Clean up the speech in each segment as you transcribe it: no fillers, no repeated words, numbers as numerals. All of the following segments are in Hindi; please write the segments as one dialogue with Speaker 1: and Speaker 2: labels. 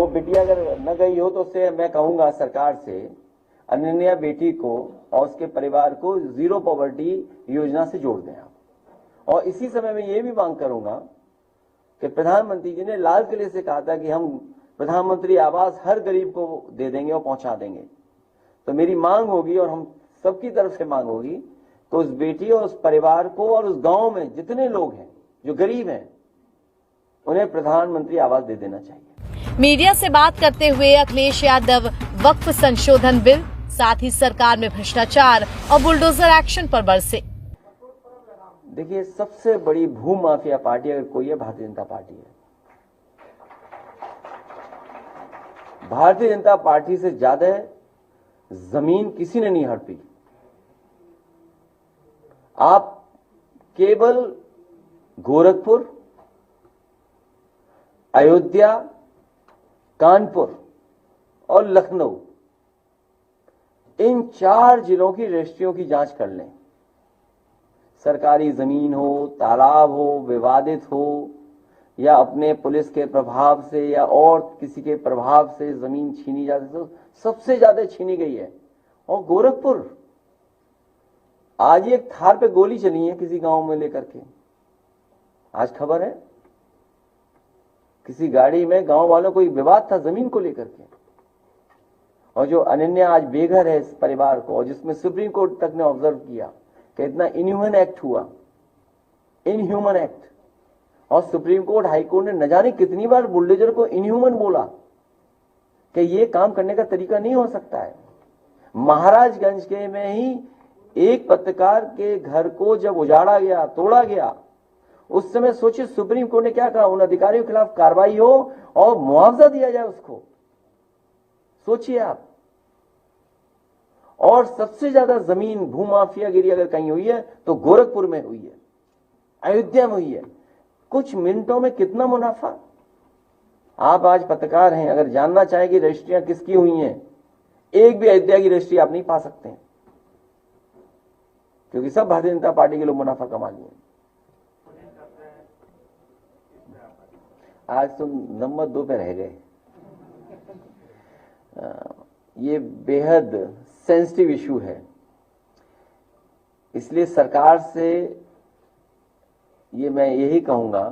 Speaker 1: बिटिया अगर न गई हो तो उससे मैं कहूंगा सरकार से अनन्या बेटी को और उसके परिवार को जीरो पॉवर्टी योजना से जोड़ दें आप। और इसी समय में ये भी मांग करूंगा कि प्रधानमंत्री जी ने लाल किले से कहा था कि हम प्रधानमंत्री आवास हर गरीब को दे देंगे और पहुंचा देंगे। तो मेरी मांग होगी और हम सबकी तरफ से मांग होगी तो उस बेटी और उस परिवार को और उस गांव में जितने लोग हैं जो गरीब हैं उन्हें प्रधानमंत्री आवास दे देना चाहिए।
Speaker 2: मीडिया से बात करते हुए अखिलेश यादव वक्फ संशोधन बिल, साथ ही सरकार में भ्रष्टाचार और बुलडोजर एक्शन पर बरसे।
Speaker 1: देखिए, सबसे बड़ी भू माफिया पार्टी अगर कोई है भारतीय जनता पार्टी है। भारतीय जनता पार्टी से ज्यादा जमीन किसी ने नहीं हड़पी। आप केवल गोरखपुर, अयोध्या, कानपुर और लखनऊ, इन 4 जिलों की रजिस्ट्रियों की जांच कर लें। सरकारी जमीन हो, तालाब हो, विवादित हो, या अपने पुलिस के प्रभाव से या और किसी के प्रभाव से जमीन छीनी जाती तो सबसे ज्यादा छीनी गई है। और गोरखपुर, आज एक थार पे गोली चली है किसी गांव में लेकर के, आज खबर है किसी गाड़ी में गांव वालों को विवाद था जमीन को लेकर के। और जो अनन्या आज बेघर है इस परिवार को, और जिसमें सुप्रीम कोर्ट तक ने ऑब्जर्व किया कि इतना इनह्यूमन एक्ट हुआ, इनह्यूमन एक्ट, और सुप्रीम कोर्ट, हाई कोर्ट ने न जाने कितनी बार बुलडोजर को इनह्यूमन बोला कि ये काम करने का तरीका नहीं हो सकता है। महाराजगंज के में ही एक पत्रकार के घर को जब उजाड़ा गया, तोड़ा गया, उस समय सोचिए सुप्रीम कोर्ट ने क्या कहा, उन अधिकारियों के खिलाफ कार्रवाई हो और मुआवजा दिया जाए उसको। सोचिए आप। और सबसे ज्यादा जमीन भूमाफियागिरी अगर कहीं हुई है तो गोरखपुर में हुई है, अयोध्या में हुई है। कुछ मिनटों में कितना मुनाफा। आप आज पत्रकार हैं, अगर जानना चाहें कि रजिस्ट्रियां किसकी हुई हैं, एक भी अयोध्या की रजिस्ट्री आप नहीं पा सकते हैं, क्योंकि सब भारतीय जनता पार्टी के लोग मुनाफा कमा लिए। आज तो नंबर 2 पे रह गए। ये बेहद सेंसिटिव इशू है, इसलिए सरकार से ये मैं यही कहूंगा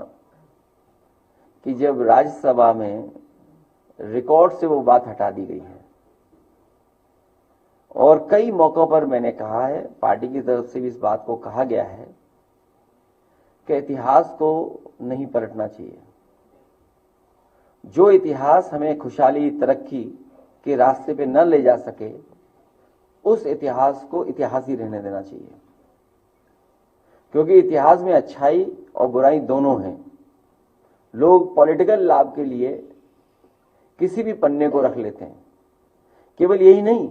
Speaker 1: कि जब राज्यसभा में रिकॉर्ड से वो बात हटा दी गई है, और कई मौकों पर मैंने कहा है, पार्टी की तरफ से भी इस बात को कहा गया है कि इतिहास को नहीं पलटना चाहिए। जो इतिहास हमें खुशहाली, तरक्की के रास्ते पे न ले जा सके, उस इतिहास को इतिहास ही रहने देना चाहिए, क्योंकि इतिहास में अच्छाई और बुराई दोनों हैं। लोग पॉलिटिकल लाभ के लिए किसी भी पन्ने को रख लेते हैं। केवल यही नहीं,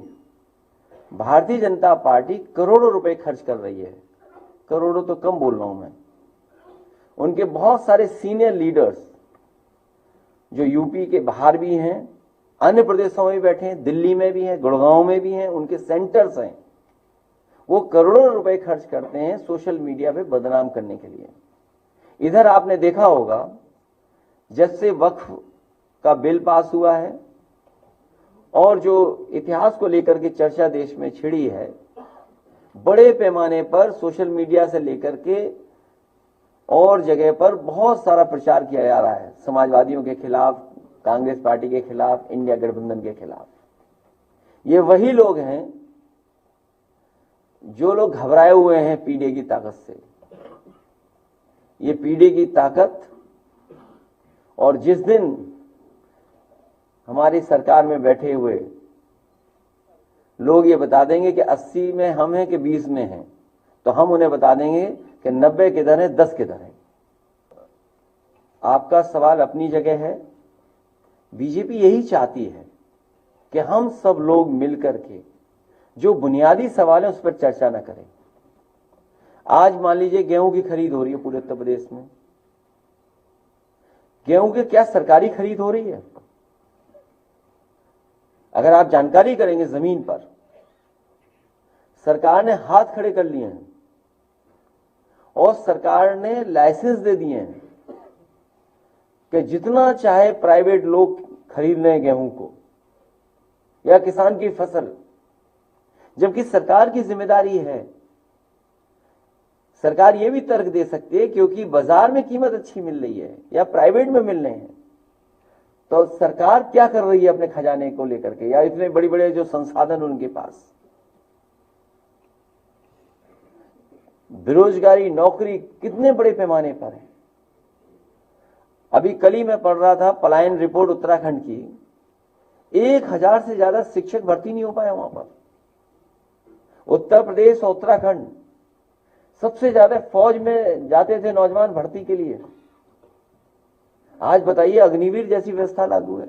Speaker 1: भारतीय जनता पार्टी करोड़ों रुपए खर्च कर रही है, करोड़ों तो कम बोल रहा हूं मैं। उनके बहुत सारे सीनियर लीडर्स जो यूपी के बाहर भी हैं, अन्य प्रदेशों में भी बैठे हैं, दिल्ली में भी हैं, गुड़गांव में भी हैं, उनके सेंटर्स हैं, वो करोड़ों रुपए खर्च करते हैं सोशल मीडिया पे बदनाम करने के लिए। इधर आपने देखा होगा, जब से वक्फ का बिल पास हुआ है और जो इतिहास को लेकर के चर्चा देश में छिड़ी है, बड़े पैमाने पर सोशल मीडिया से लेकर के और जगह पर बहुत सारा प्रचार किया जा रहा है, समाजवादियों के खिलाफ, कांग्रेस पार्टी के खिलाफ, इंडिया गठबंधन के खिलाफ। ये वही लोग हैं जो लोग घबराए हुए हैं पीडीए की ताकत से। ये पीडीए की ताकत, और जिस दिन हमारी सरकार में बैठे हुए लोग ये बता देंगे कि 80 में हम हैं कि 20 में हैं, तो हम उन्हें बता देंगे कि 90 किधर है, 10 किधर है। आपका सवाल अपनी जगह है। बीजेपी यही चाहती है कि हम सब लोग मिलकर के जो बुनियादी सवाल है उस पर चर्चा न करें। आज मान लीजिए गेहूं की खरीद हो रही है पूरे उत्तर प्रदेश में। गेहूं की क्या सरकारी खरीद हो रही है? अगर आप जानकारी करेंगे जमीन पर, सरकार ने हाथ खड़े कर लिए हैं और सरकार ने लाइसेंस दे दिए हैं कि जितना चाहे प्राइवेट लोग खरीद रहे हैं गेहूं को या किसान की फसल, जबकि सरकार की जिम्मेदारी है। सरकार यह भी तर्क दे सकती है क्योंकि बाजार में कीमत अच्छी मिल रही है या प्राइवेट में मिल रहे हैं, तो सरकार क्या कर रही है अपने खजाने को लेकर के, या इतने बड़े बड़े जो संसाधन उनके पास। बेरोजगारी, नौकरी कितने बड़े पैमाने पर है। अभी कल ही मैं पढ़ रहा था पलायन रिपोर्ट उत्तराखंड की, 1000 से ज्यादा शिक्षक भर्ती नहीं हो पाए वहां पर। उत्तर प्रदेश और उत्तराखंड सबसे ज्यादा फौज में जाते थे नौजवान भर्ती के लिए। आज बताइए अग्निवीर जैसी व्यवस्था लागू है।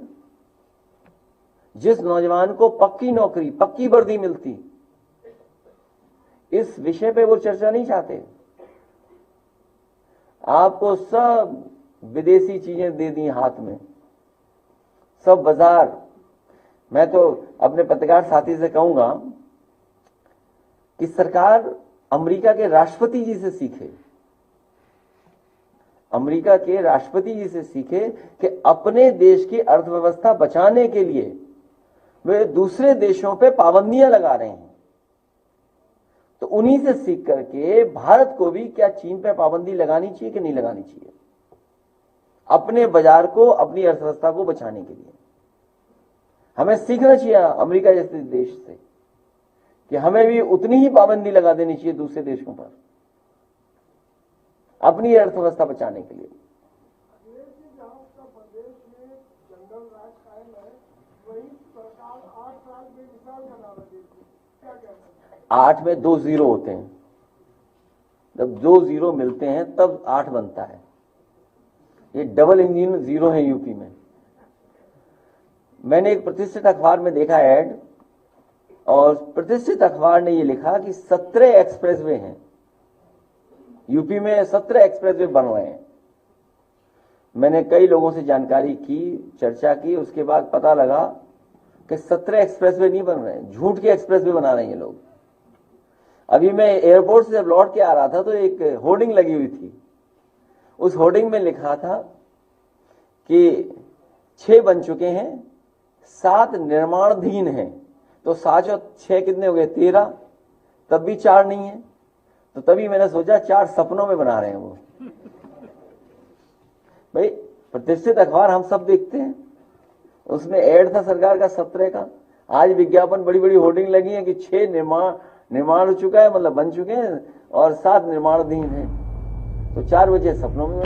Speaker 1: जिस नौजवान को पक्की नौकरी, पक्की वर्दी मिलती, इस विषय पे वो चर्चा नहीं चाहते। आपको सब विदेशी चीजें दे दी हाथ में, सब बाजार। मैं तो अपने पत्रकार साथी से कहूंगा कि सरकार अमेरिका के राष्ट्रपति जी से सीखे, अमेरिका के राष्ट्रपति जी से सीखे कि अपने देश की अर्थव्यवस्था बचाने के लिए वे दूसरे देशों पे पाबंदियां लगा रहे हैं। तो उन्हीं से सीख करके भारत को भी क्या चीन पे पाबंदी लगानी चाहिए कि नहीं लगानी चाहिए, अपने बाजार को, अपनी अर्थव्यवस्था को बचाने के लिए। हमें सीखना चाहिए अमेरिका जैसे देश से कि हमें भी उतनी ही पाबंदी लगा देनी चाहिए दूसरे देशों पर, अपनी अर्थव्यवस्था बचाने के लिए।
Speaker 3: जंगल राज कायम है, वही सरकार 8 साल बेमिसाल बना रही है, क्या कहना है?
Speaker 1: 8 में 2 जीरो होते हैं, जब 2 जीरो मिलते हैं तब 8 बनता है। ये डबल इंजन जीरो है यूपी में। मैंने एक प्रतिष्ठित अखबार में देखा ऐड, और प्रतिष्ठित अखबार ने ये लिखा कि 17 एक्सप्रेसवे हैं यूपी में, 17 एक्सप्रेसवे बन रहे हैं। मैंने कई लोगों से जानकारी की, चर्चा की, उसके बाद पता लगा कि 17 एक्सप्रेसवे नहीं बन रहे हैं, झूठ के एक्सप्रेसवे बना रहे हैं ये लोग। अभी मैं एयरपोर्ट से जब लौट के आ रहा था तो एक होर्डिंग लगी हुई थी, उस होर्डिंग में लिखा था कि 6 बन चुके हैं, 7 निर्माणाधीन हैं। तो 7 और 6 कितने हो गए? 13। तब भी 4 नहीं है। तो तभी मैंने सोचा 4 सपनों में बना रहे हैं वो। भाई प्रतिष्ठित अखबार हम सब देखते हैं, उसमें ऐड था सरकार का 17 का। आज विज्ञापन, बड़ी बड़ी होर्डिंग लगी है कि 6 निर्माण हो चुका है, मतलब बन चुके हैं, और 7 निर्माणाधीन हैं। तो 4 बजे सपनों में